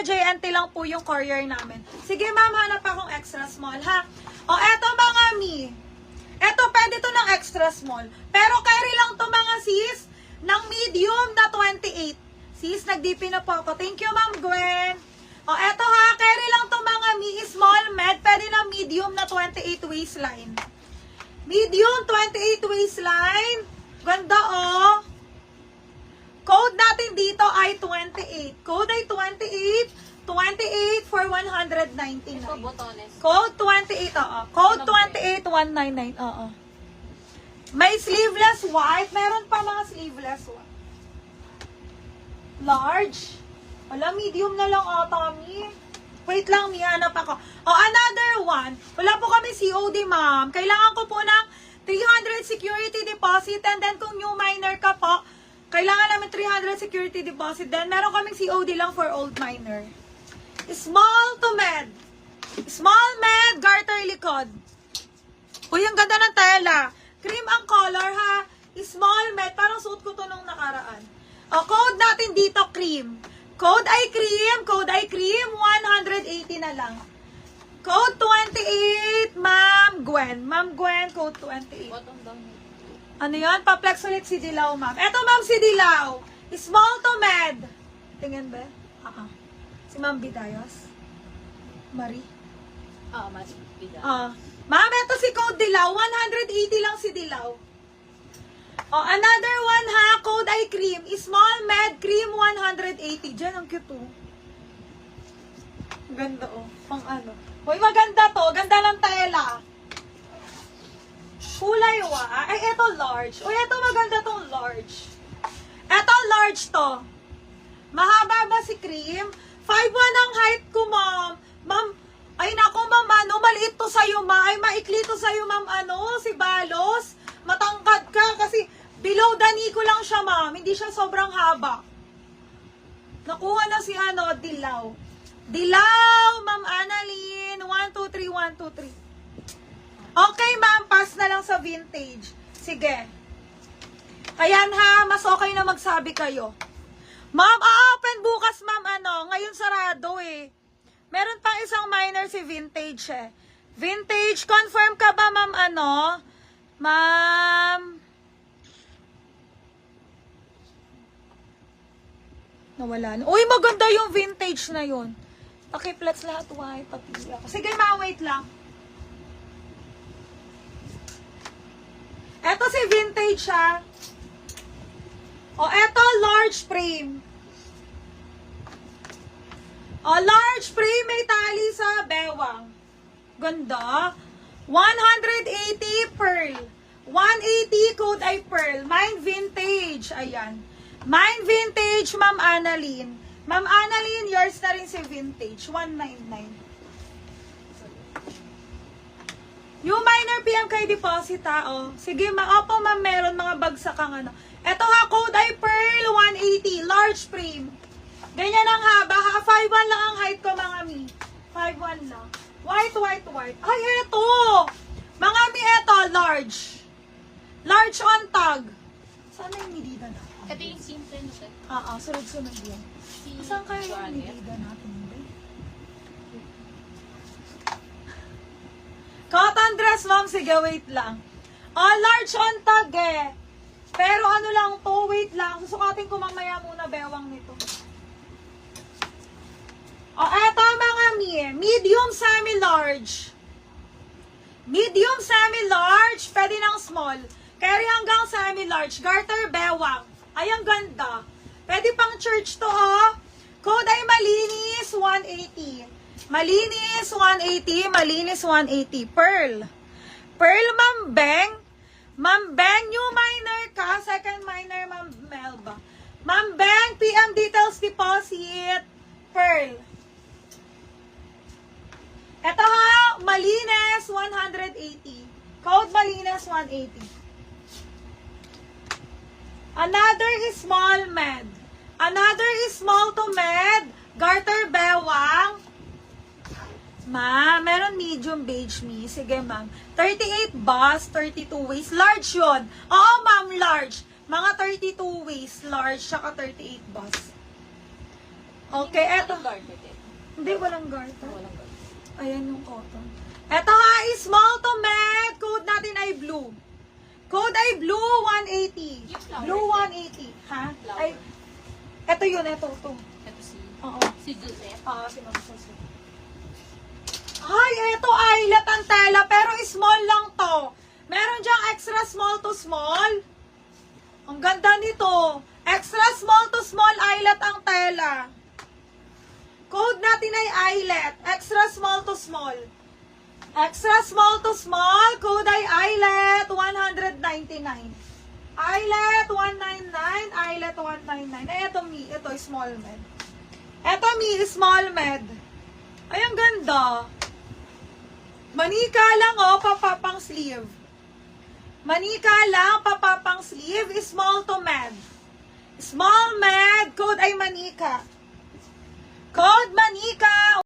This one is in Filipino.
JNT lang po yung courier namin. Sige ma'am, hanap akong extra small ha. O eto mga mi. Eto pwede to ng extra small. Pero carry lang to mga sis ng medium na 28. Sis, nag-DP na po ako. Thank you ma'am Gwen. O eto ha, carry lang to mga mi. Small med, pwede na medium na 28 waistline. Medium 28 waistline. Ganda oh. Code natin dito ay 28. Code ay 28. 28 for 199. Ito, botones. Code 28, oo. Code 28, 199, oo. May sleeveless white. Meron pa mga sleeveless white. Large. Wala, medium na lang, Tommy. Wait lang, may hanap ako. Another one. Wala po kami COD, ma'am. Kailangan ko po ng 300 security deposit and then kung new minor ka po, kailangan namin 300 security deposit. Then, meron kaming COD lang for old minor. Small to med. Small med, garter likod. Uy, ang ganda ng tela. Cream ang color, ha. Small med, parang suot ko to nung nakaraan. Code natin dito, cream. Code ay cream. Code ay cream. 180 na lang. Code 28, Ma'am Gwen. Ma'am Gwen, code 28. Bottom down. Ano yun? Pa-flex ulit si Dilaw, ma'am. Eto, ma'am, si Dilaw. Small to med. Tingin ba? Si Ma'am Bidayos. Marie. Mas bida. Ma'am, eto si code Dilaw. 180 lang si Dilaw. Another one ha. Code ay cream. Small med cream 180. Diyan, ang cute oh. Ganda oh. Pang ano. Hoy, maganda to. Ganda ng tela. Kulay wa. Ay, eto large. Uy, eto maganda tong large. Eto large to. Mahaba ba si cream? 5'1 ang height ko, ma'am. Ma'am, ay nako, ma'am, ano, maliit to sa'yo, ma. Ay, maikli to sa'yo, ma'am, ano, si Balos. Matangkad ka kasi below the knee ko lang siya, ma'am. Hindi siya sobrang haba. Nakuha na si, Dilaw. Dilaw, ma'am Annalyn. 1, 2, 3, 1, 2, 3. Okay, ma'am, pass na lang sa vintage. Sige. Ayan ha, mas okay na magsabi kayo. Ma'am, open bukas, ma'am, ngayon sarado eh. Meron pang isang minor si vintage eh. Vintage, confirm ka ba, ma'am, Ma'am? Nawala na. Uy, maganda yung vintage na yun. Pakiplats lahat, white, pati ako. Sige, ma'am, wait lang. Eto si vintage ha. Eto large frame. Large frame may tali sa bewang. Ganda. 180 pearl. 180 code ay pearl. Mine vintage. Ayan. Mine vintage, Ma'am Annalyn. Ma'am Annalyn, yours na rin si vintage. 199. Yung minor PM kay deposit ha, Sige, opo ma'am, meron mga bagsak ang Ito ha, code ay pearl 180, large frame. Ganyan ang haba ha, 5'1 lang ang height ko mga mi. 5'1 lang. White, white, white. Ay, eto! Mga mi, eto, large. Large on tag. Sana yung medida natin? Ito yung simple na set. Sunod-sunod yan. Saan kayo yung medida natin? Cotton dress, ma'am. Sige, wait lang. Large on tag eh. Pero ano lang to, wait lang. Susukatin ko mamaya muna bewang nito. Eto mga medium semi-large. Medium semi-large, pwede ng small. Carry hanggang semi-large. Garter bewang. Ay, ang ganda. Pwede pang church to, Code ay malinis, 180. Malinis, 180. Malinis, 180. Pearl. Pearl, Ma'am Beng. Ma'am Beng, new minor ka. Second minor, Ma'am Melba. Ma'am Beng, PM details deposit. Pearl. Ito ha, malinis, 180. Code malinis, 180. Another is small med. Another is small to med. Garter bewang. Ma'am, meron medium beige me. Sige, ma'am. 38 bust, 32 waist. Large yun. Oo, ma'am, large. Mga 32 waist, large, saka 38 bust. Okay, eto. Hindi, walang garter. Walang ganun. Ayan yung cotton. Ito ha, is small to med. Code natin ay blue. Code ay blue 180. Yung flower. Blue 180. Ha? Flower. Ay, ito yun, ito. Ito si... Oo. Si Joseph. Si Ma'am Jose. Ay, ito eyelet ang tela, pero small lang to. Meron diyang extra small to small. Ang ganda nito. Extra small to small eyelet ang tela. Code natin ay eyelet. Extra small to small. Extra small to small. Code ay eyelet 199. Eyelet 199. Eyelet 199. Eh, ito me. Ito small med. Ito me, small med. Ay, ang ganda. Manika lang, oh, papapang sleeve. Manika lang, papapang sleeve, small to med. Small med, code ay manika. Code manika.